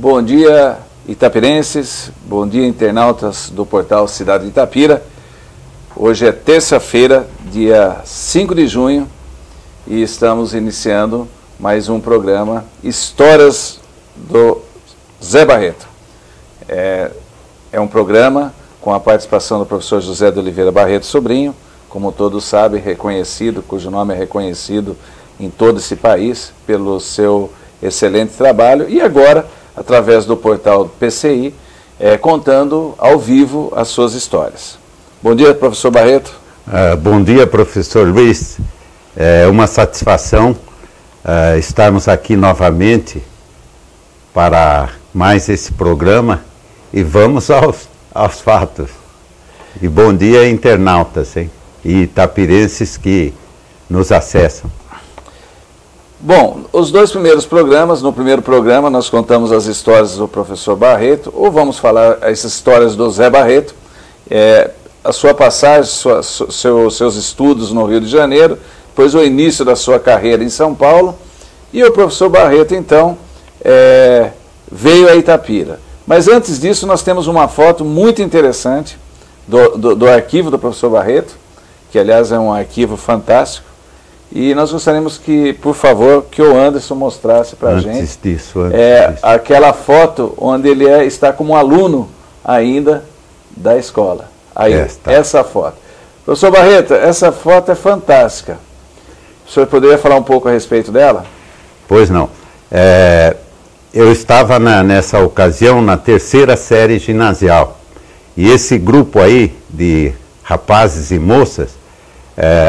Bom dia, itapirenses, bom dia, internautas do portal Cidade de Itapira. Hoje é terça-feira, dia 5 de junho, e estamos iniciando mais um programa Histórias do Zé Barreto. É um programa com a participação do professor José de Oliveira Barreto Sobrinho, como todos sabem, reconhecido, cujo nome é reconhecido em todo esse país pelo seu excelente trabalho, e agora, através do portal PCI, contando ao vivo as suas histórias. Bom dia, professor Barreto. Bom dia, professor Luiz. É uma satisfação estarmos aqui novamente para mais esse programa, e vamos aos fatos. E bom dia, internautas, hein? E itapirenses que nos acessam. Bom, os dois primeiros programas, no primeiro programa nós contamos as histórias do professor Barreto, ou vamos falar as histórias do Zé Barreto, a sua passagem, seus estudos no Rio de Janeiro, depois o início da sua carreira em São Paulo, e o professor Barreto, então, veio a Itapira. Mas antes disso, nós temos uma foto muito interessante do arquivo do professor Barreto, que aliás é um arquivo fantástico, e nós gostaríamos que, por favor, que o Anderson mostrasse para a gente antes disso. Aquela foto onde ele está como aluno ainda da escola. Aí, essa foto. Professor Barreto, essa foto é fantástica. O senhor poderia falar um pouco a respeito dela? Pois não. Eu estava nessa ocasião na terceira série ginasial. E esse grupo aí de rapazes e moças,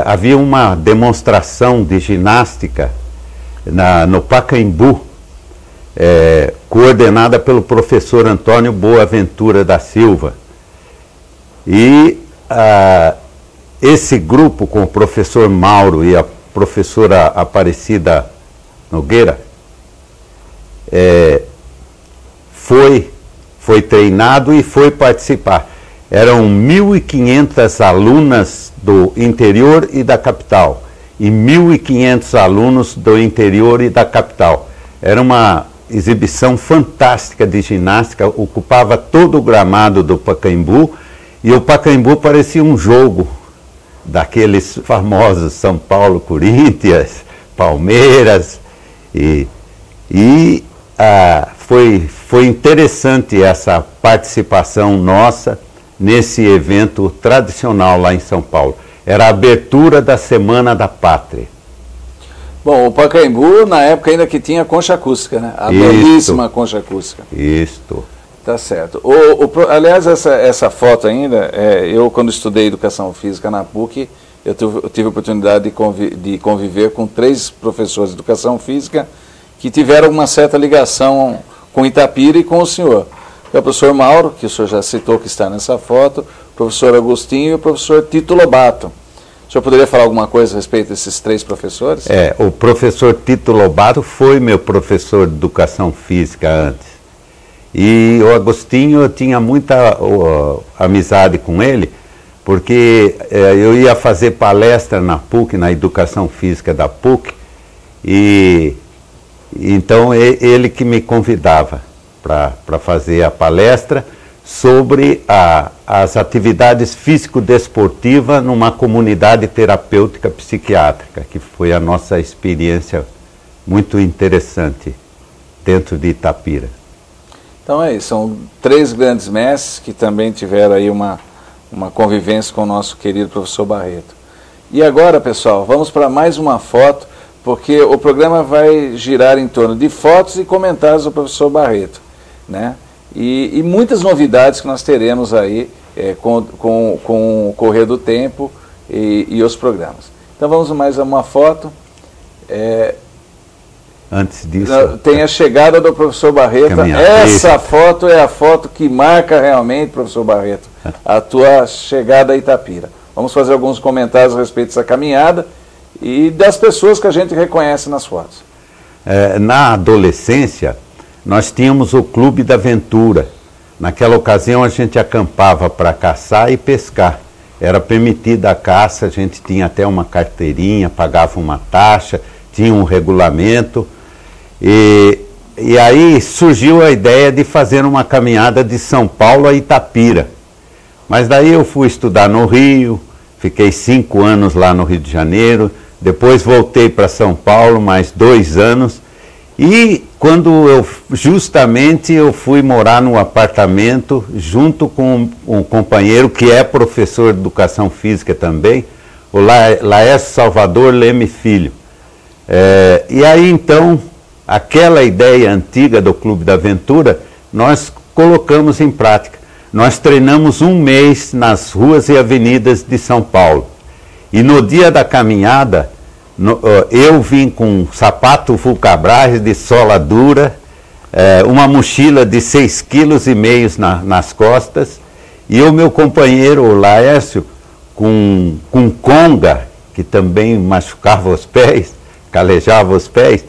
havia uma demonstração de ginástica no Pacaembu, coordenada pelo professor Antônio Boaventura da Silva. E esse grupo, com o professor Mauro e a professora Aparecida Nogueira, foi treinado e foi participar. Eram 1.500 alunas do interior e da capital, e 1.500 alunos do interior e da capital. Era uma exibição fantástica de ginástica, ocupava todo o gramado do Pacaembu, e o Pacaembu parecia um jogo daqueles famosos São Paulo, Corinthians, Palmeiras, foi interessante essa participação nossa nesse evento tradicional lá em São Paulo. Era a abertura da Semana da Pátria. Bom, o Pacaembu, na época ainda que tinha concha acústica, né? A belíssima concha acústica. Isto. Tá certo. Aliás, essa foto ainda, eu quando estudei Educação Física na PUC, eu tive a oportunidade de conviver com 3 professores de Educação Física que tiveram uma certa ligação com Itapira e com o senhor. É o professor Mauro, que o senhor já citou que está nessa foto, o professor Agostinho e o professor Tito Lobato. O senhor poderia falar alguma coisa a respeito desses 3 professores? O professor Tito Lobato foi meu professor de Educação Física antes. E o Agostinho, eu tinha muita amizade com ele, porque eu ia fazer palestra na PUC, na Educação Física da PUC, e então ele que me convidava para fazer a palestra sobre as atividades físico-desportivas numa comunidade terapêutica psiquiátrica, que foi a nossa experiência muito interessante dentro de Itapira. Então é isso, são 3 grandes mestres que também tiveram aí uma convivência com o nosso querido professor Barreto. E agora, pessoal, vamos para mais uma foto, porque o programa vai girar em torno de fotos e comentários do professor Barreto, né? E muitas novidades que nós teremos aí com o correr do tempo e os programas. Então vamos mais a uma foto. Antes disso, tem a chegada do professor Barreto. Essa foto é a foto que marca realmente, professor Barreto, a tua chegada a Itapira. Vamos fazer alguns comentários a respeito dessa caminhada e das pessoas que a gente reconhece nas fotos. Na adolescência, nós tínhamos o Clube da Aventura. Naquela ocasião a gente acampava para caçar e pescar. Era permitida a caça, a gente tinha até uma carteirinha, pagava uma taxa, tinha um regulamento. E E aí surgiu a ideia de fazer uma caminhada de São Paulo a Itapira. Mas daí eu fui estudar no Rio, fiquei 5 anos lá no Rio de Janeiro, depois voltei para São Paulo, mais 2 anos, e quando justamente eu fui morar num apartamento junto com um companheiro que é professor de educação física também, o Laércio Salvador Leme Filho. E aí então, aquela ideia antiga do Clube da Aventura, nós colocamos em prática. Nós treinamos 1 mês nas ruas e avenidas de São Paulo. E no dia da caminhada, eu vim com sapato Vulcabras de sola dura, uma mochila de 6,5 kg nas costas, e o meu companheiro, o Laércio, com conga, que também machucava os pés, calejava os pés,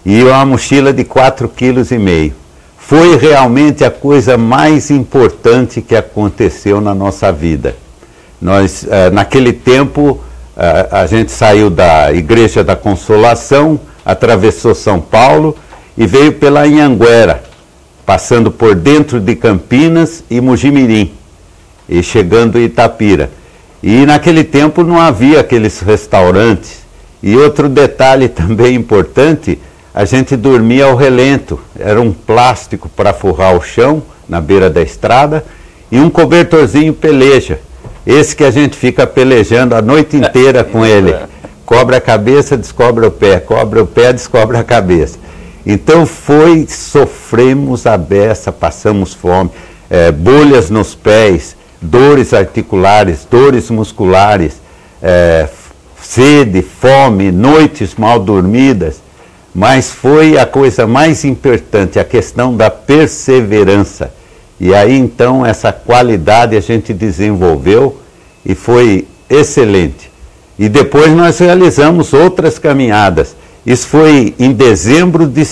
e uma mochila de 4,5 kg. Foi realmente a coisa mais importante que aconteceu na nossa vida. Nós, naquele tempo, a gente saiu da Igreja da Consolação, atravessou São Paulo e veio pela Anhanguera, passando por dentro de Campinas e Mojimirim, e chegando em Itapira. E naquele tempo não havia aqueles restaurantes. E outro detalhe também importante, a gente dormia ao relento, era um plástico para forrar o chão, na beira da estrada, e um cobertorzinho peleja, esse que a gente fica pelejando a noite inteira com ele, cobre a cabeça, descobre o pé, cobre o pé, descobre a cabeça. Então sofremos a beça, passamos fome, bolhas nos pés, dores articulares, dores musculares, sede, fome, noites mal dormidas. Mas foi a coisa mais importante, a questão da perseverança. E aí então essa qualidade a gente desenvolveu e foi excelente. E depois nós realizamos outras caminhadas. Isso foi em dezembro de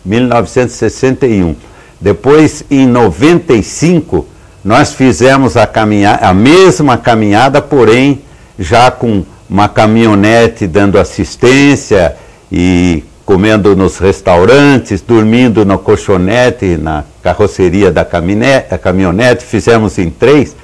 1961. Depois, em 95, nós fizemos a mesma caminhada, porém já com uma caminhonete dando assistência, e comendo nos restaurantes, dormindo no colchonete, na carroceria da caminhonete, fizemos em 3.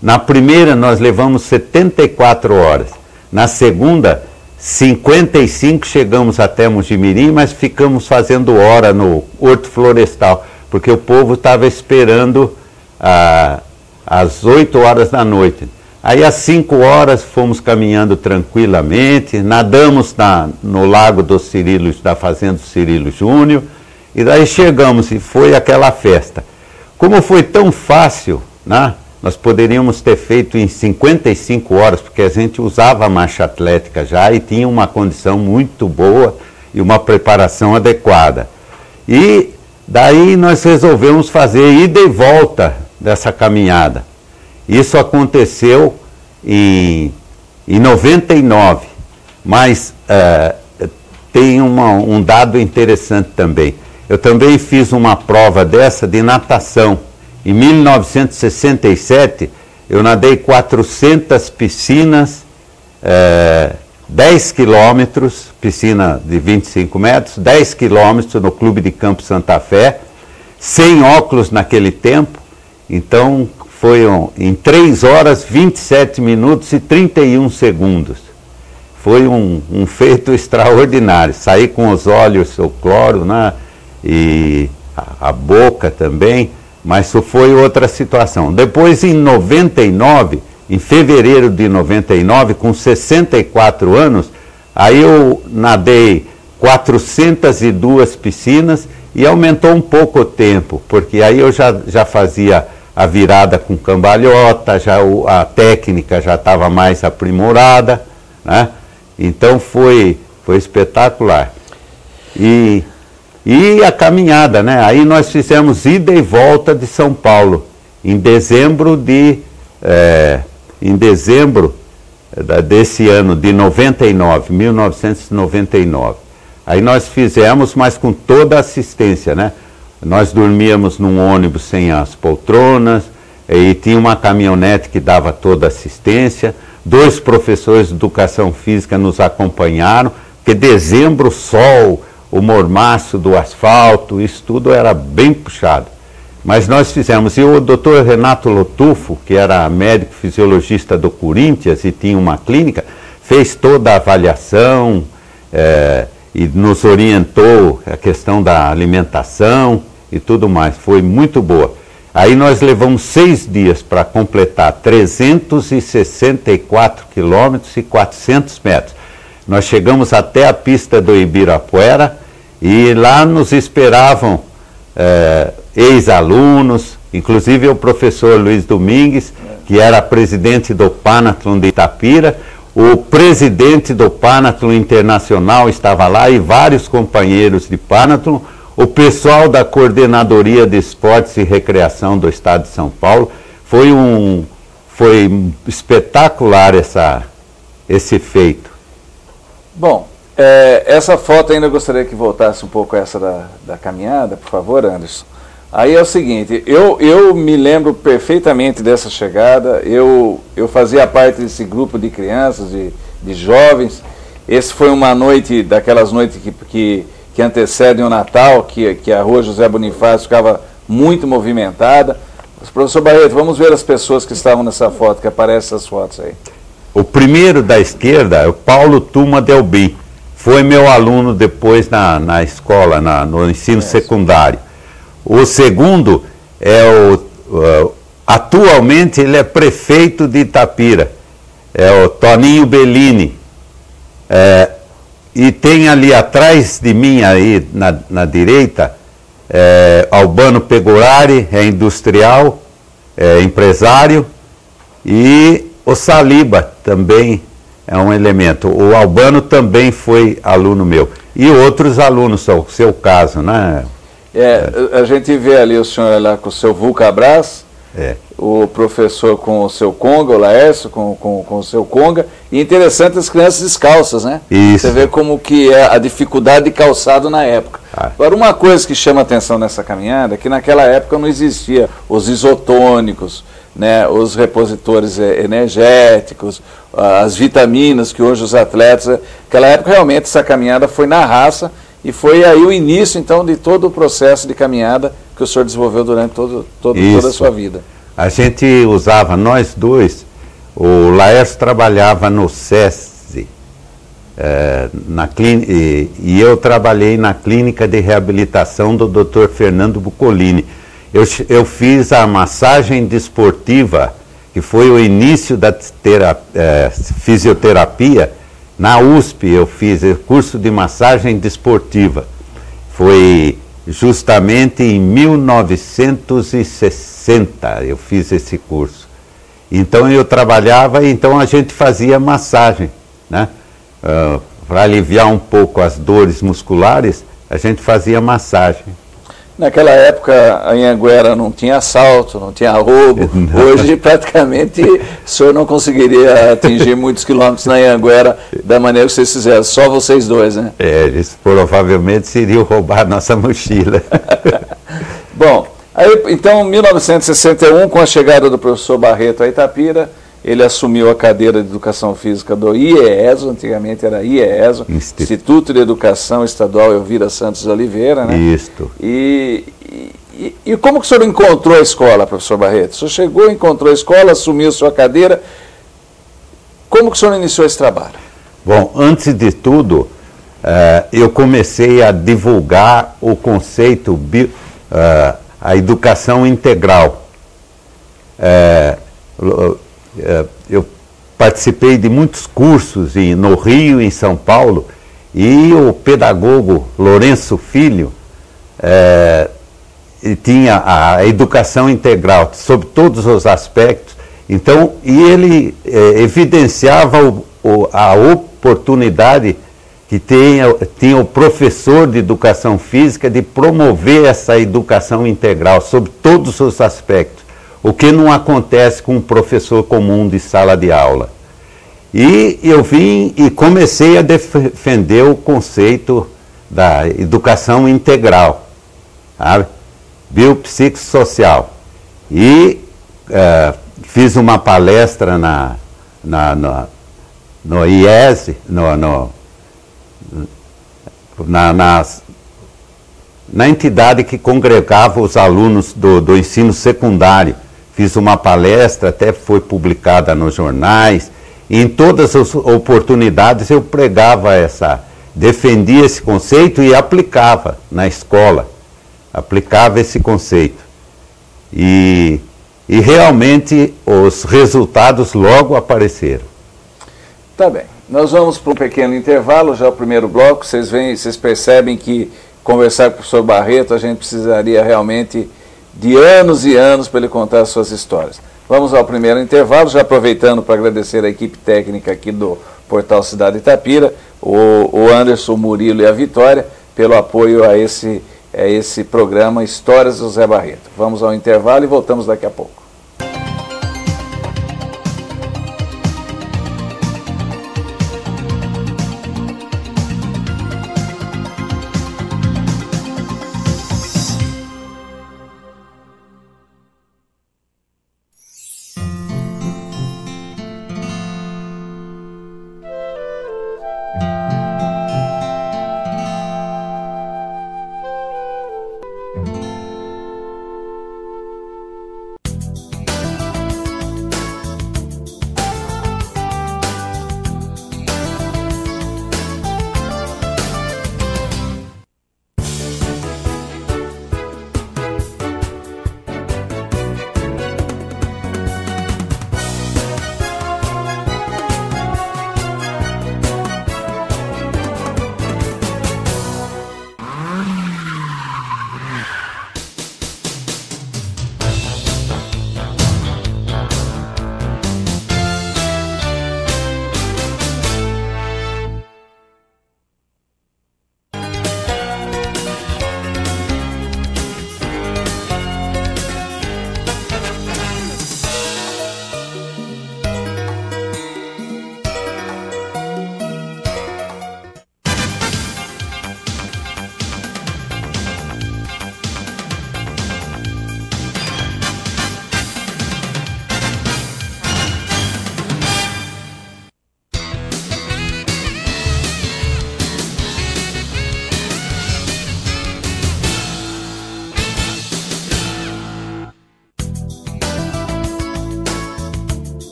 Na primeira nós levamos 74 horas, na segunda 55 chegamos até Mojimirim, mas ficamos fazendo hora no Horto Florestal, porque o povo estava esperando às 8 horas da noite. Aí às 5 horas fomos caminhando tranquilamente, nadamos no Lago do Cirilo, da Fazenda Cirilo Júnior, e daí chegamos e foi aquela festa. Como foi tão fácil, né, nós poderíamos ter feito em 55 horas, porque a gente usava a marcha atlética já e tinha uma condição muito boa e uma preparação adequada. E daí nós resolvemos fazer ida e volta dessa caminhada. Isso aconteceu em 99, mas tem um dado interessante também. Eu também fiz uma prova dessa de natação. Em 1967, eu nadei 400 piscinas, 10 quilômetros, piscina de 25 metros, 10 quilômetros no Clube de Campo Santa Fé, sem óculos naquele tempo. Então, foi em 3 horas, 27 minutos e 31 segundos. Foi um feito extraordinário. Saí com os olhos, o cloro, né, e a boca também, mas isso foi outra situação. Depois, em 99, em fevereiro de 99, com 64 anos, aí eu nadei 402 piscinas e aumentou um pouco o tempo, porque aí eu já fazia a virada com cambalhota, a técnica já estava mais aprimorada, né? Então foi espetacular. E a caminhada, né? Aí nós fizemos ida e volta de São Paulo, em dezembro desse ano de 1999. Aí nós fizemos, mas com toda a assistência, né? Nós dormíamos num ônibus sem as poltronas, e tinha uma caminhonete que dava toda a assistência. 2 professores de educação física nos acompanharam, porque dezembro, sol, o mormaço do asfalto, isso tudo era bem puxado. Mas nós fizemos, e o doutor Renato Lotufo, que era médico fisiologista do Corinthians e tinha uma clínica, fez toda a avaliação e nos orientou a questão da alimentação e tudo mais, foi muito boa. Aí nós levamos 6 dias para completar 364 quilômetros e 400 metros. Nós chegamos até a pista do Ibirapuera e lá nos esperavam ex-alunos, inclusive o professor Luiz Domingues, que era presidente do Panatlon de Itapira, o presidente do Panatlon Internacional estava lá e vários companheiros de Panatlon, o pessoal da Coordenadoria de Esportes e Recreação do Estado de São Paulo. Foi espetacular esse feito. Bom, essa foto ainda eu gostaria que voltasse um pouco essa da caminhada, por favor, Anderson. Aí é o seguinte, eu me lembro perfeitamente dessa chegada, eu fazia parte desse grupo de crianças, de jovens. Esse foi uma noite, daquelas noites que antecedem o Natal, que a Rua José Bonifácio ficava muito movimentada. Mas, professor Barreto, vamos ver as pessoas que estavam nessa foto, que aparecem essas fotos aí. O primeiro da esquerda é o Paulo Tuma Delbi, foi meu aluno depois na escola, no ensino secundário. O segundo atualmente ele é prefeito de Itapira, é o Toninho Bellini. E tem ali atrás de mim, aí na direita, Albano Pegorari, é industrial, é empresário, e o Saliba também é um elemento. O Albano também foi aluno meu. E outros alunos, o seu caso, né? A gente vê ali o senhor lá com o seu Vulcabras, o professor com o seu Conga, o Laércio com o seu Conga, e interessante as crianças descalças, né? Isso. Você vê como que é a dificuldade de calçado na época. Agora, uma coisa que chama atenção nessa caminhada é que naquela época não existia os isotônicos, né, os repositores energéticos, as vitaminas que hoje os atletas... Naquela época realmente essa caminhada foi na raça, e foi aí o início, então, de todo o processo de caminhada que o senhor desenvolveu durante toda a sua vida. A gente usava, nós dois, o Laércio trabalhava no SESI, e eu trabalhei na clínica de reabilitação do Dr. Fernando Bucolini. Eu fiz a massagem desportiva, que foi o início da fisioterapia. Na USP eu fiz o curso de massagem desportiva. Foi justamente em 1960 eu fiz esse curso. Então eu trabalhava, então a gente fazia massagem, né? Para aliviar um pouco as dores musculares, a gente fazia massagem. Naquela época, a Anhanguera não tinha assalto, não tinha roubo. Não. Hoje, praticamente, o senhor não conseguiria atingir muitos quilômetros na Anhanguera da maneira que vocês fizeram. Só vocês dois, né? Eles provavelmente iriam roubar nossa mochila. Bom, aí, então, em 1961, com a chegada do professor Barreto a Itapira, ele assumiu a cadeira de Educação Física do IESO, antigamente era IESO, Instituto de Educação Estadual Elvira Santos de Oliveira, né? Isto. E como que o senhor encontrou a escola, professor Barreto? O senhor chegou, encontrou a escola, assumiu sua cadeira. Como que o senhor iniciou esse trabalho? Bom, antes de tudo, eu comecei a divulgar o conceito, a educação integral. Eu participei de muitos cursos no Rio e em São Paulo, e o pedagogo Lourenço Filho tinha a educação integral sobre todos os aspectos. Então, e ele evidenciava a oportunidade que tinha o professor de educação física de promover essa educação integral sobre todos os aspectos, o que não acontece com um professor comum de sala de aula. E eu vim e comecei a defender o conceito da educação integral, sabe? Biopsicossocial. E fiz uma palestra no IES, na entidade que congregava os alunos do ensino secundário. Fiz uma palestra, até foi publicada nos jornais, e em todas as oportunidades eu pregava defendia esse conceito e aplicava na escola, aplicava esse conceito. E realmente os resultados logo apareceram. Tá bem, nós vamos para um pequeno intervalo, já o primeiro bloco. Vocês percebem que conversar com o professor Barreto, a gente precisaria realmente de anos e anos para ele contar as suas histórias. Vamos ao primeiro intervalo, já aproveitando para agradecer a equipe técnica aqui do Portal Cidade Itapira, o Anderson, o Murilo e a Vitória, pelo apoio a esse programa Histórias do Zé Barreto. Vamos ao intervalo e voltamos daqui a pouco.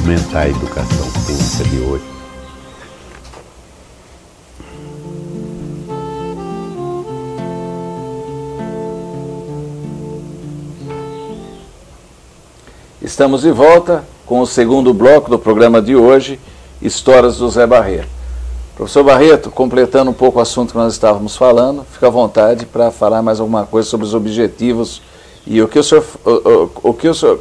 Aumentar a educação pública de hoje. Estamos de volta com o segundo bloco do programa de hoje, Histórias do Zé Barreto. Professor Barreto, completando um pouco o assunto que nós estávamos falando, fica à vontade para falar mais alguma coisa sobre os objetivos e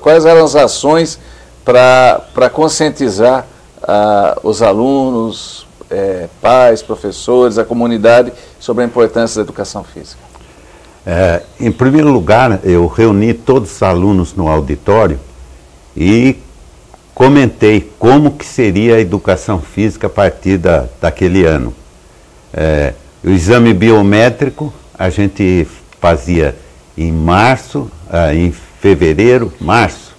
quais eram as ações para conscientizar os alunos, pais, professores, a comunidade sobre a importância da educação física. Em primeiro lugar, eu reuni todos os alunos no auditório e comentei como que seria a educação física a partir daquele ano. O exame biométrico a gente fazia em março, em fevereiro, março,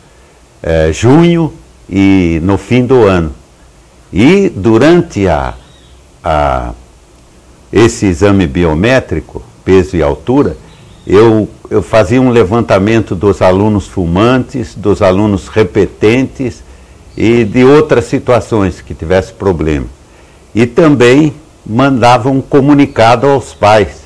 junho e no fim do ano. E durante esse exame biométrico, peso e altura, eu fazia um levantamento dos alunos fumantes, dos alunos repetentes e de outras situações que tivesse problema. E também mandava um comunicado aos pais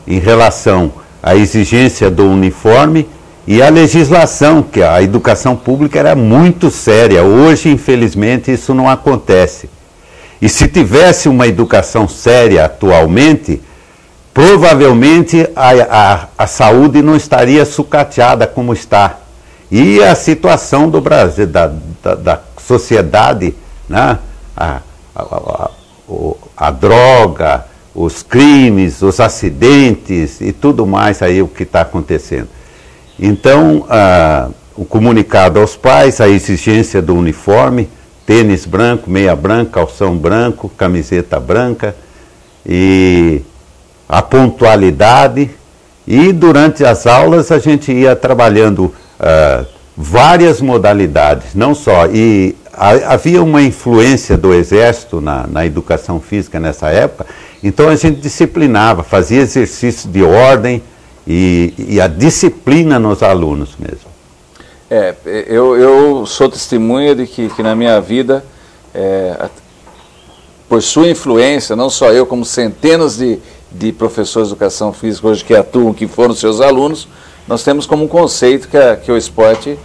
em relação à exigência do uniforme e a legislação, que a educação pública era muito séria. Hoje, infelizmente, isso não acontece. E se tivesse uma educação séria atualmente, provavelmente a saúde não estaria sucateada como está. E a situação do Brasil, da sociedade, né? A droga, os crimes, os acidentes e tudo mais aí o que está acontecendo. Então, o comunicado aos pais, a exigência do uniforme, tênis branco, meia branca, calção branco, camiseta branca, e a pontualidade. E durante as aulas a gente ia trabalhando várias modalidades, não só. E havia uma influência do Exército na educação física nessa época, então a gente disciplinava, fazia exercícios de ordem e a disciplina nos alunos mesmo. Eu sou testemunha de que na minha vida, por sua influência, não só eu, como centenas de professores de educação física hoje que atuam, que foram seus alunos, nós temos como um conceito que o esporte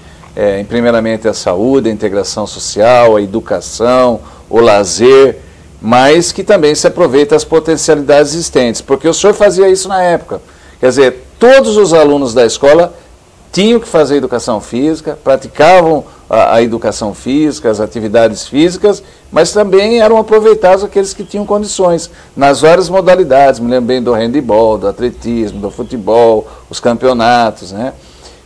primeiramente a saúde, a integração social, a educação, o lazer, mas que também se aproveita as potencialidades existentes, porque o senhor fazia isso na época. Quer dizer, todos os alunos da escola tinham que fazer educação física, praticavam a educação física, as atividades físicas, mas também eram aproveitados aqueles que tinham condições, nas várias modalidades. Me lembro bem do handebol, do atletismo, do futebol, os campeonatos, né?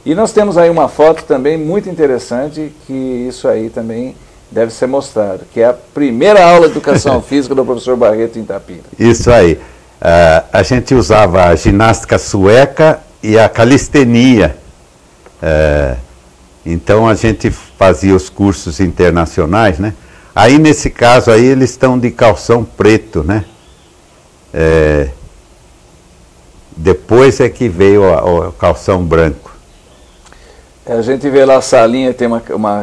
E nós temos aí uma foto também muito interessante, que isso aí também deve ser mostrado, que é a primeira aula de educação física do professor Barreto em Itapira. Isso aí. A gente usava a ginástica sueca e a calistenia. Então a gente fazia os cursos internacionais, né? Aí nesse caso aí eles estão de calção preto, né? Depois é que veio o calção branco. A gente vê lá a salinha, tem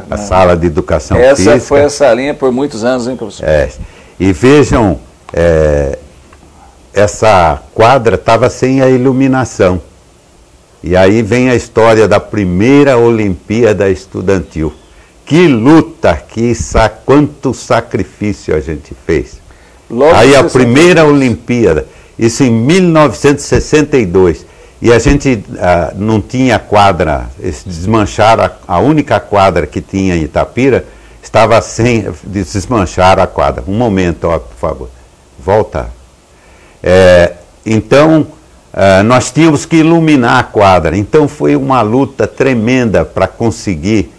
a sala de educação física. Essa foi a salinha por muitos anos, hein, professor? E vejam, essa quadra estava sem a iluminação. E aí vem a história da primeira Olimpíada Estudantil. Que luta, quanto sacrifício a gente fez. Aí a primeira Olimpíada, isso em 1962. E a gente não tinha quadra, eles desmancharam a única quadra que tinha em Itapira, estava sem, desmancharam a quadra. Um momento, ó, por favor. Volta. Então, nós tínhamos que iluminar a quadra. Então foi uma luta tremenda para conseguir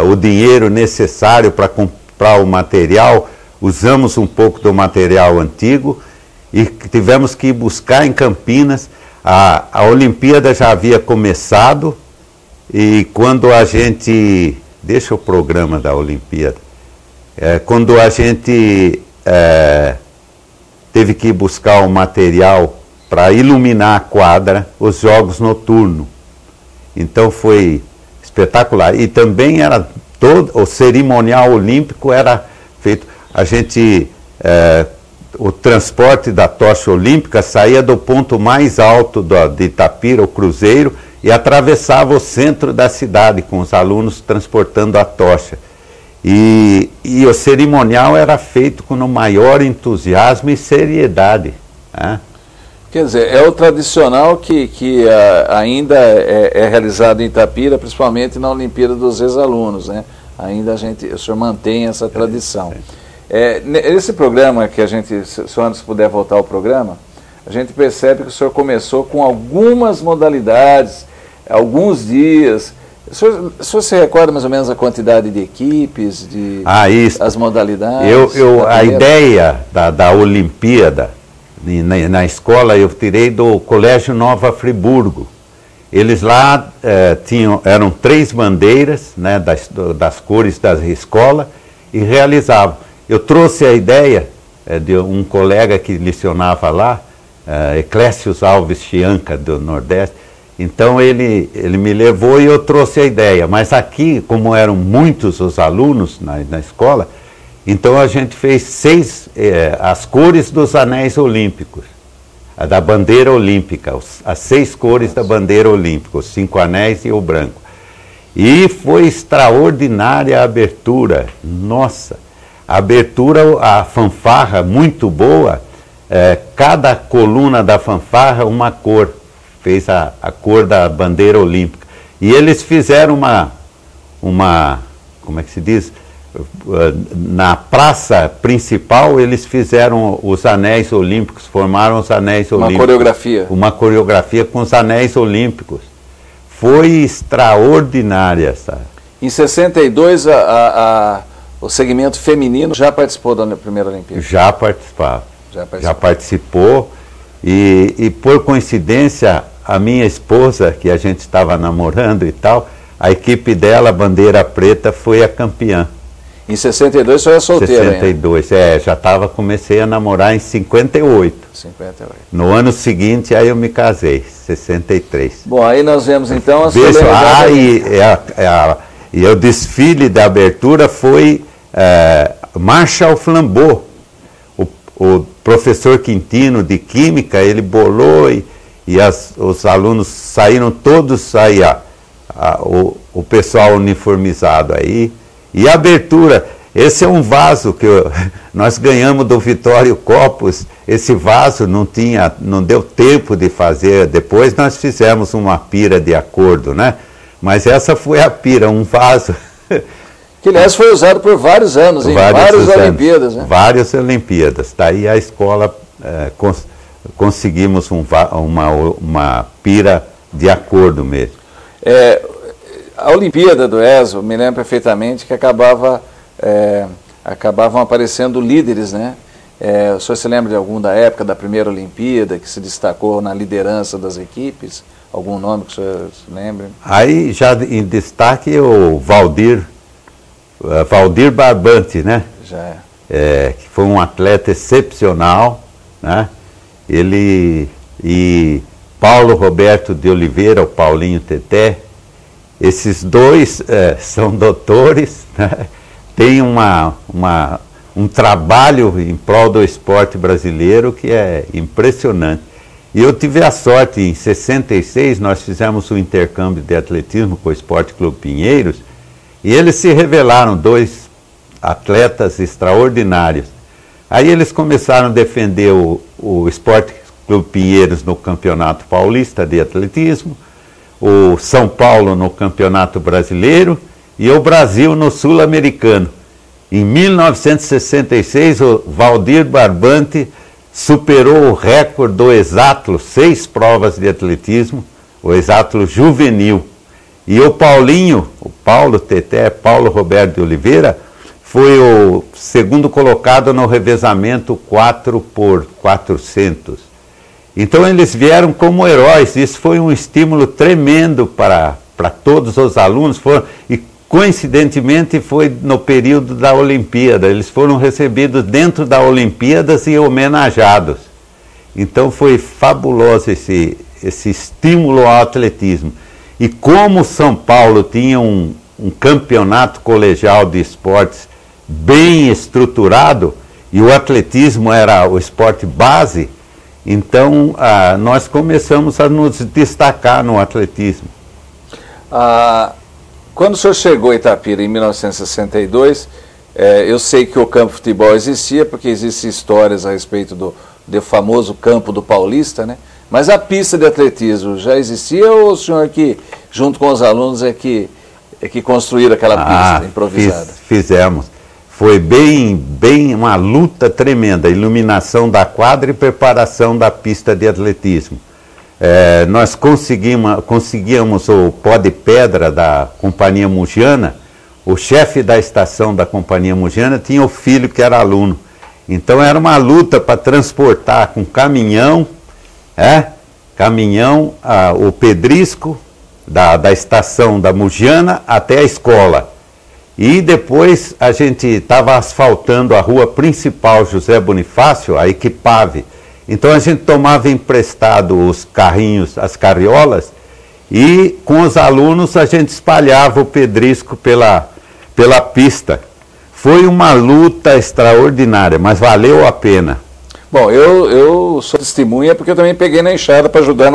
o dinheiro necessário para comprar o material. Usamos um pouco do material antigo e tivemos que ir buscar em Campinas. A Olimpíada já havia começado e quando a gente... Deixa o programa da Olimpíada. Quando a gente teve que ir buscar o material para iluminar a quadra, os jogos noturnos. Então foi espetacular. E também era todo o cerimonial olímpico era feito. A gente... o transporte da tocha olímpica saía do ponto mais alto de Itapira, o Cruzeiro, e atravessava o centro da cidade, com os alunos transportando a tocha. E o cerimonial era feito com o maior entusiasmo e seriedade. Né? Quer dizer, é o tradicional que ainda é realizado em Itapira, principalmente na Olimpíada dos ex-alunos, né? Ainda o senhor mantém essa tradição. Esse programa que se o senhor antes puder voltar ao programa, a gente percebe que o senhor começou com algumas modalidades, alguns dias. O senhor se recorda mais ou menos a quantidade de equipes, as modalidades? A ideia da Olimpíada na escola eu tirei do Colégio Nova Friburgo. Eles lá eram 3 bandeiras, né, das cores da escola e realizavam. Eu trouxe a ideia de um colega que lecionava lá, Eclésios Alves Chianca, do Nordeste. Então ele me levou e eu trouxe a ideia. Mas aqui, como eram muitos os alunos na escola, então a gente fez as cores dos anéis olímpicos, da bandeira olímpica, as 6 cores da bandeira olímpica, os 5 anéis e o branco. E foi extraordinária a abertura, nossa! A abertura, a fanfarra muito boa, cada coluna da fanfarra uma cor, fez a cor da bandeira olímpica. E eles fizeram como é que se diz? Na praça principal eles fizeram os anéis olímpicos, formaram os anéis olímpicos. Uma coreografia. Uma coreografia com os anéis olímpicos. Foi extraordinária, sabe? Em 62, o segmento feminino já participou da primeira Olimpíada? Já participava. Já participou. E por coincidência, a minha esposa, que a gente estava namorando e tal, a equipe dela, Bandeira Preta, foi a campeã. Em 62 você era solteiro 62, ainda? Comecei a namorar em 58. 58. No ano seguinte, aí eu me casei, 63. Bom, aí nós vemos então a e o desfile da abertura foi Marcha ao Flambeau. O professor Quintino, de Química, ele bolou e os alunos saíram todos aí, o pessoal uniformizado aí. E a abertura, esse é um vaso que nós ganhamos do Vitório Copos. Esse vaso não deu tempo de fazer. Depois nós fizemos uma pira de acordo, né? Mas essa foi a pira, um vaso. Que, aliás, foi usado por vários anos, em várias Olimpíadas, né? Várias Olimpíadas. Daí a escola conseguimos uma pira de acordo mesmo. A Olimpíada do ESO, me lembro perfeitamente que acabavam aparecendo líderes, né? O senhor se lembra de algum da época da primeira Olimpíada que se destacou na liderança das equipes? Algum nome que o senhor se lembra? Aí já em destaque o Valdir Barbante, né? Já que foi um atleta excepcional, né? Ele e Paulo Roberto de Oliveira, o Paulinho Teté. Esses dois são doutores, né? Tem um trabalho em prol do esporte brasileiro que é impressionante. E eu tive a sorte, em 66, nós fizemos um intercâmbio de atletismo com o Esporte Clube Pinheiros, e eles se revelaram dois atletas extraordinários. Aí eles começaram a defender o Esporte Clube Pinheiros no Campeonato Paulista de Atletismo, o São Paulo no Campeonato Brasileiro e o Brasil no Sul-Americano. Em 1966, o Valdir Barbante superou o recorde do hexátlo, 6 provas de atletismo, o hexátlo juvenil. E o Paulo Teté, Paulo Roberto de Oliveira, foi o segundo colocado no revezamento 4x400. Então eles vieram como heróis. Isso foi um estímulo tremendo para todos os alunos. E coincidentemente foi no período da Olimpíada. Eles foram recebidos dentro da Olimpíadas e homenageados. Então foi fabuloso esse estímulo ao atletismo. E como São Paulo tinha um campeonato colegial de esportes bem estruturado, e o atletismo era o esporte base, então nós começamos a nos destacar no atletismo. Quando o senhor chegou a Itapira em 1962, eu sei que o campo de futebol existia, porque existem histórias a respeito do famoso campo do Paulista, né? Mas a pista de atletismo já existia, ou o senhor que, junto com os alunos, é que construíram aquela pista improvisada? Fizemos. Foi bem uma luta tremenda, iluminação da quadra e preparação da pista de atletismo. Nós conseguíamos o pó de pedra da Companhia Mugiana. O chefe da estação da Companhia Mugiana tinha o filho que era aluno. Então era uma luta para transportar com caminhão, o pedrisco da estação da Mugiana até a escola. E depois a gente estava asfaltando a rua principal José Bonifácio, a Equipave. Então a gente tomava emprestado os carrinhos, as carriolas, e com os alunos a gente espalhava o pedrisco pela pista. Foi uma luta extraordinária, mas valeu a pena. Bom, eu sou testemunha porque eu também peguei na enxada para ajudar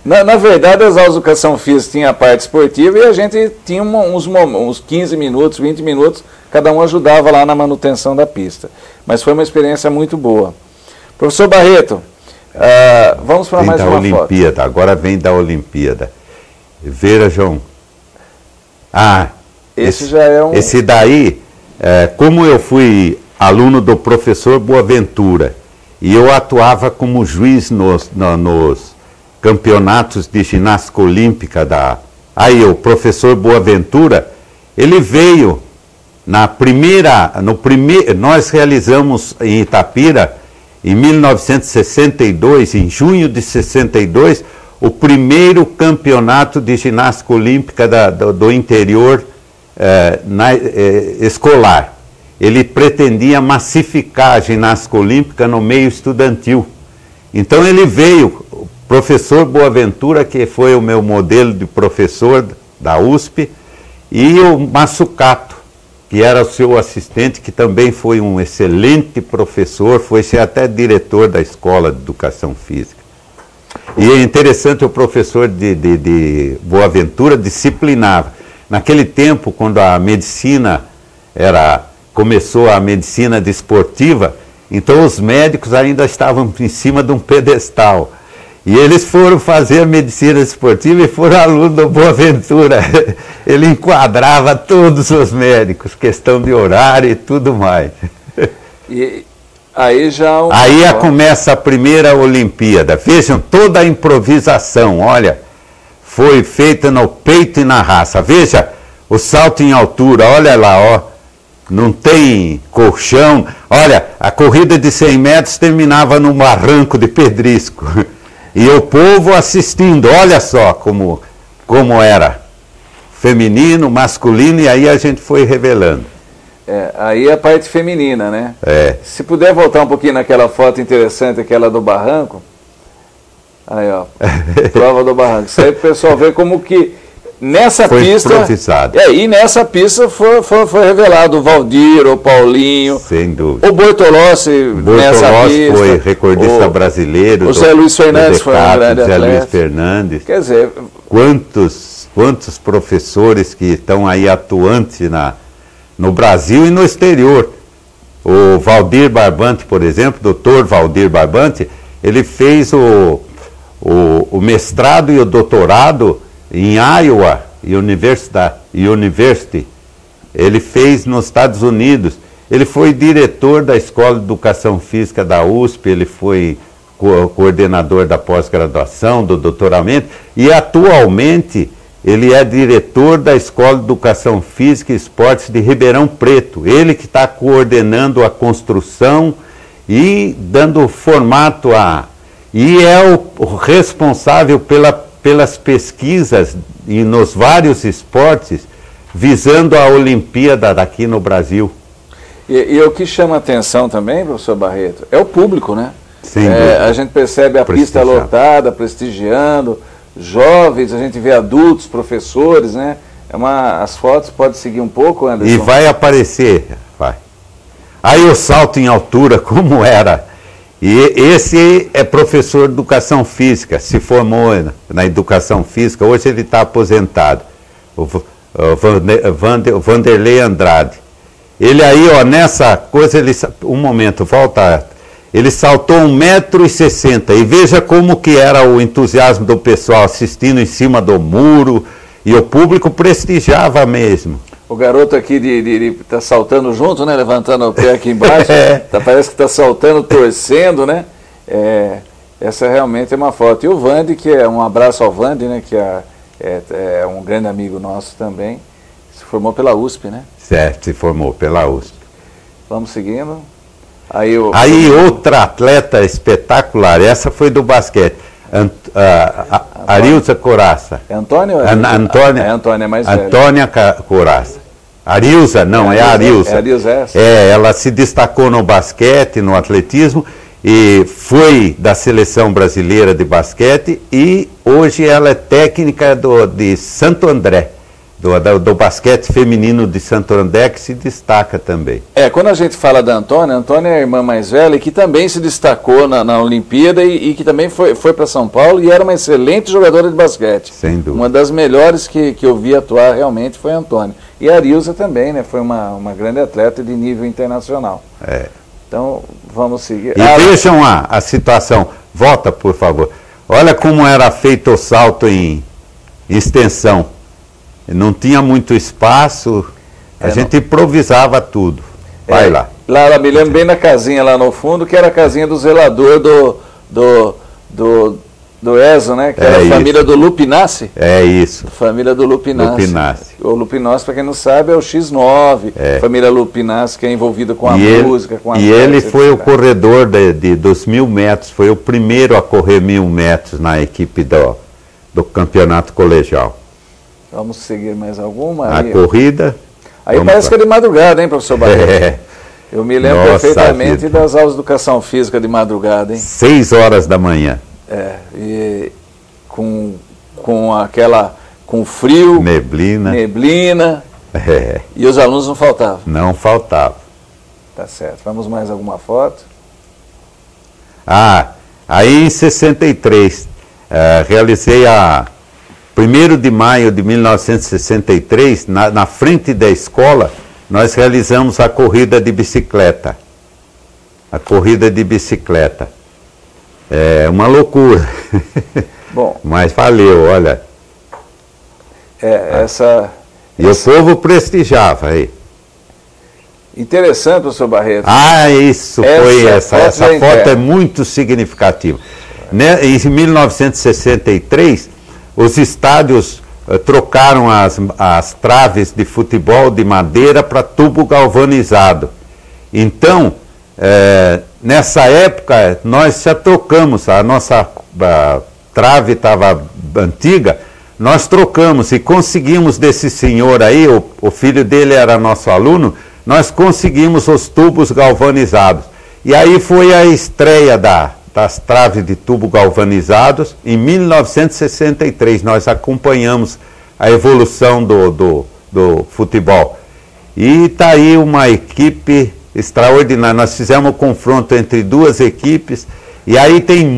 na verdade, as aulas de educação física tinham a parte esportiva e a gente tinha uns 15 minutos, 20 minutos, cada um ajudava lá na manutenção da pista. Mas foi uma experiência muito boa. Professor Barreto, vamos para mais uma Olimpíada, foto. Agora vem da Olimpíada. Vejam. Esse já é um... Esse daí, como eu fui aluno do professor Boaventura, e eu atuava como juiz nos campeonatos de ginástica olímpica Aí o professor Boaventura, ele veio nós realizamos em Itapira, em 1962, em junho de 62, o primeiro campeonato de ginástica olímpica do interior escolar. Ele pretendia massificar a ginástica olímpica no meio estudantil. Então ele veio, o professor Boaventura, que foi o meu modelo de professor da USP, e o Massucato, que era o seu assistente, que também foi um excelente professor, foi ser até diretor da Escola de Educação Física. E é interessante, o professor de Boaventura disciplinava. Naquele tempo, quando a medicina começou a medicina desportiva, então os médicos ainda estavam em cima de um pedestal. E eles foram fazer a medicina desportiva e foram alunos do Boaventura. Ele enquadrava todos os médicos, questão de horário e tudo mais. E aí já... Aí começa a primeira Olimpíada. Vejam, toda a improvisação, olha, foi feita no peito e na raça. Veja, o salto em altura, olha lá, ó. Não tem colchão. Olha, a corrida de 100 metros terminava num barranco de pedrisco. E o povo assistindo, olha só como era. Feminino, masculino, e aí a gente foi revelando. Aí a parte feminina, né? Se puder voltar um pouquinho naquela foto interessante, aquela do barranco. Aí, ó, prova do barranco. Isso aí o pessoal vê como que nessa foi pista... improvisado. E nessa pista foi revelado o Valdir, o Paulinho, sem dúvida. O Bortolossi nessa pista. Foi recordista brasileiro. O Zé Luiz Fernandes foi um grande atleta. Zé Luiz Fernandes. Quer dizer... Quantos professores que estão aí atuantes no Brasil e no exterior. O Valdir Barbante, por exemplo, doutor Valdir Barbante, ele fez o mestrado e o doutorado em Iowa University. Ele fez nos Estados Unidos. Ele foi diretor da Escola de Educação Física da USP, ele foi coordenador da pós-graduação, do doutoramento, e atualmente ele é diretor da Escola de Educação Física e Esportes de Ribeirão Preto. Ele que está coordenando a construção e dando formato e é o responsável pelas pesquisas e nos vários esportes visando a Olimpíada daqui no Brasil. E o que chama atenção também, professor Barreto, é o público, né? A gente percebe a pista lotada, prestigiando, jovens, a gente vê adultos, professores, né? As fotos, pode seguir um pouco, Anderson? E vai aparecer, vai. Aí o salto em altura, como era? E esse é professor de educação física, se formou na educação física, hoje ele está aposentado, o Vanderlei Andrade. Ele aí, ó, nessa coisa, um momento, volta, ele saltou 1,60 m e veja como que era o entusiasmo do pessoal assistindo em cima do muro, e o público prestigiava mesmo. O garoto aqui tá saltando junto, né? Levantando o pé aqui embaixo. Parece que está saltando, torcendo, né? Essa realmente é uma foto. E o Vande, um abraço ao Vande, né? Que é um grande amigo nosso também. Se formou pela USP, né? Certo, se formou pela USP. Vamos seguindo. Aí outra atleta espetacular, essa foi do basquete. Arilza Coraça. É Antônia? Antônia, é mais velha. Antônia Coraça. Arilza, não, é a Arilza. É a Arilza essa? Ela se destacou no basquete, no atletismo, e foi da seleção brasileira de basquete, e hoje ela é técnica de Santo André, do basquete feminino de Santo André, que se destaca também. Quando a gente fala da Antônia, a Antônia é a irmã mais velha e que também se destacou na Olimpíada e que também foi para São Paulo e era uma excelente jogadora de basquete. Sem dúvida. Uma das melhores que eu vi atuar realmente foi a Antônia. E a Arilza também, né? Foi uma grande atleta de nível internacional. Então, vamos seguir. E vejam a situação. Volta, por favor. Olha como era feito o salto em extensão. Não tinha muito espaço, a gente improvisava tudo. Vai lá. Lá, me lembro bem da casinha lá no fundo, que era a casinha do zelador do ESO, né? Que era a família do Lupinassi. É isso. Família do Lupinassi. O Lupinassi, para quem não sabe, é o X9. Família Lupinassi, que é envolvida com a música, com a E ele foi o corredor dos 1.000 metros, foi o primeiro a correr 1.000 metros na equipe do campeonato colegial. Vamos seguir mais alguma? A corrida. Aí parece que é de madrugada, hein, professor Barreto? Eu me lembro perfeitamente das aulas de educação física de madrugada, hein? 6 horas da manhã. E com frio, neblina, e os alunos não faltavam. Não faltavam. Tá certo. Vamos mais alguma foto? Aí em 63, realizei 1º de maio de 1963, na frente da escola, nós realizamos a corrida de bicicleta. A corrida de bicicleta. É uma loucura. Bom. Mas valeu, olha. E o povo prestigiava aí. Interessante, professor Barreto. Isso foi essa. Essa foto é muito significativa. Em 1963, os estádios trocaram as traves de futebol de madeira para tubo galvanizado. Então, nessa época, nós já trocamos, a nossa trave estava antiga, nós trocamos e conseguimos desse senhor aí, o filho dele era nosso aluno, nós conseguimos os tubos galvanizados. E aí foi a estreia das traves de tubo galvanizados. Em 1963, nós acompanhamos a evolução do futebol. E está aí uma equipe extraordinária. Nós fizemos um confronto entre duas equipes, e aí tem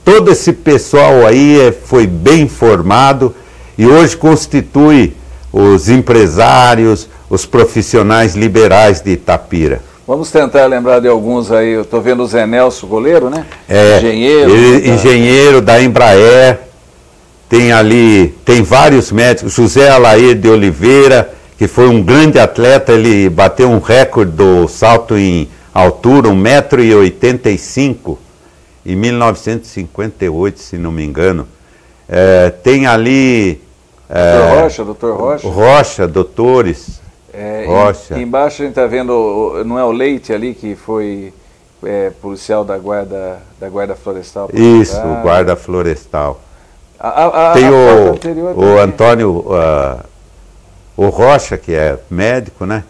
todo esse pessoal aí foi bem formado, e hoje constitui os empresários, os profissionais liberais de Itapira. Vamos tentar lembrar de alguns aí. Eu estou vendo o Zé Nelson, goleiro, né? Engenheiro da Embraer. Tem vários médicos. José Alair de Oliveira, que foi um grande atleta, ele bateu um recorde do salto em altura, 1,85 m, em 1958, se não me engano. Tem ali... Doutor Rocha. Rocha, doutores. Rocha. Embaixo a gente está vendo, não é o Leite ali, que foi policial da guarda florestal? Isso, guarda florestal. Tem o Antônio, o Rocha, que é médico, né?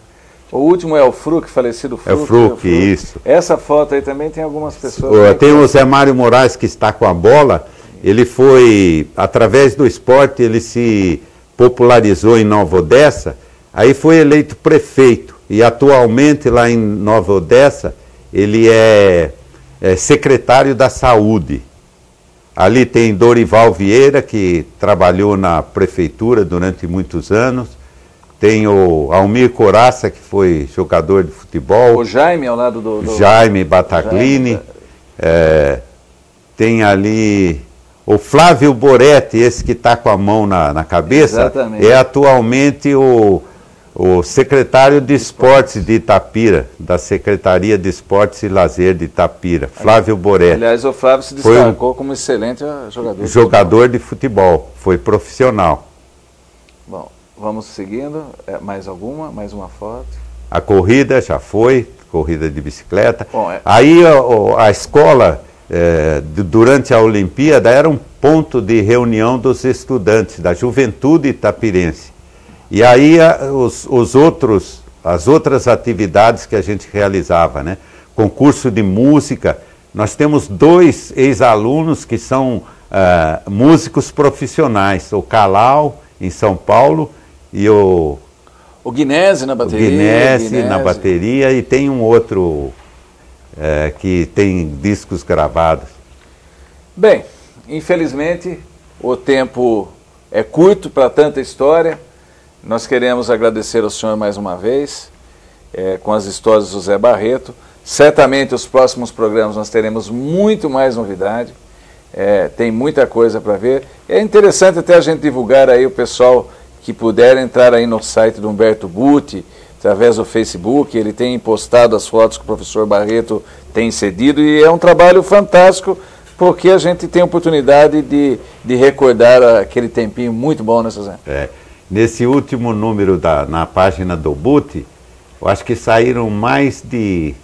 O último é o Fruc, falecido Fruc. É o Fruc, isso. Essa foto aí também tem algumas pessoas... Tem o Zé Mário Moraes, que está com a bola. Ele foi, através do esporte, ele se popularizou em Nova Odessa. Aí foi eleito prefeito, e atualmente lá em Nova Odessa, ele é secretário da Saúde. Ali tem Dorival Vieira, que trabalhou na prefeitura durante muitos anos. Tem o Almir Coraça, que foi jogador de futebol. O Jaime ao lado do Jaime Bataglini. Tem ali o Flávio Boretti, esse que está com a mão na cabeça. Exatamente. É atualmente o secretário de Esportes de Itapira, da Secretaria de Esportes e Lazer de Itapira, Flávio Boretti. Aliás, o Flávio se destacou como excelente jogador. Jogador de futebol, foi profissional. Bom, vamos seguindo. Mais alguma? Mais uma foto? A corrida já foi, corrida de bicicleta. Bom, Aí a escola, durante a Olimpíada, era um ponto de reunião dos estudantes, da juventude itapirense. E aí as outras atividades que a gente realizava, né? Concurso de música. Nós temos 2 ex-alunos que são músicos profissionais, o Calau, em São Paulo, e o Guinese na bateria. O Guinese na bateria, e tem um outro que tem discos gravados. Bem, infelizmente o tempo é curto para tanta história. Nós queremos agradecer ao senhor mais uma vez, com as histórias do Zé Barreto. Certamente os próximos programas nós teremos muito mais novidade. Tem muita coisa para ver. É interessante até a gente divulgar aí o pessoal que puder entrar aí no site do Humberto Butti, através do Facebook. Ele tem postado as fotos que o professor Barreto tem cedido, e é um trabalho fantástico, porque a gente tem a oportunidade de recordar aquele tempinho muito bom, né, Suzana? Nesse último número na página do Butti, eu acho que saíram mais de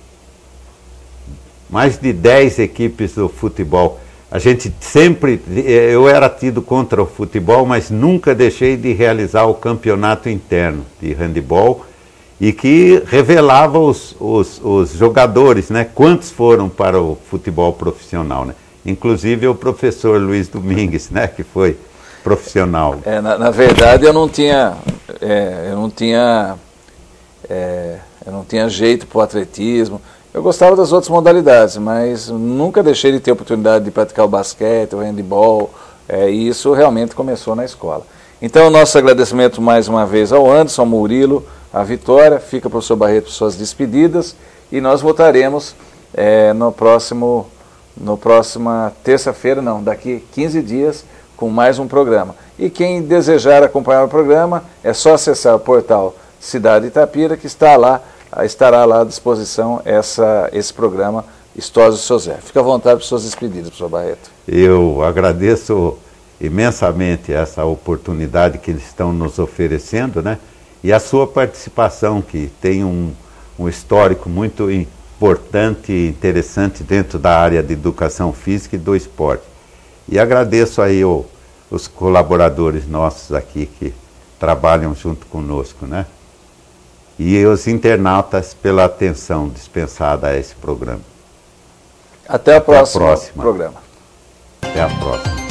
10 equipes do futebol. A gente sempre, eu era tido contra o futebol, mas nunca deixei de realizar o campeonato interno de handebol, e que revelava os jogadores, né? Quantos foram para o futebol profissional, né? Inclusive o professor Luiz Domingues, né? Que foi profissional. Na verdade eu não tinha jeito para o atletismo. Eu gostava das outras modalidades, mas nunca deixei de ter a oportunidade de praticar o basquete, o handebol, e isso realmente começou na escola. Então, nosso agradecimento mais uma vez ao Anderson, ao Murilo, à Vitória. Fica o professor Barreto para suas despedidas, e nós voltaremos no próxima terça-feira, não, daqui 15 dias, com mais um programa. E quem desejar acompanhar o programa, é só acessar o portal Cidade Itapira, que estará lá à disposição esse programa Histórias do Seu Zé. Fica à vontade para suas despedidas, professor Barreto. Eu agradeço imensamente essa oportunidade que eles estão nos oferecendo, né? E a sua participação, que tem um histórico muito importante e interessante dentro da área de educação física e do esporte. E agradeço aí os colaboradores nossos aqui que trabalham junto conosco, né? E os internautas pela atenção dispensada a esse programa. Até o próximo programa. Até a próxima.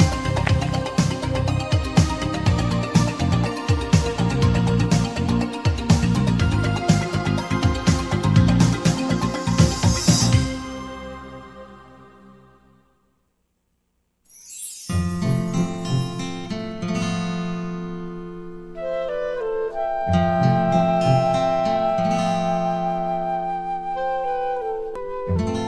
Thank you.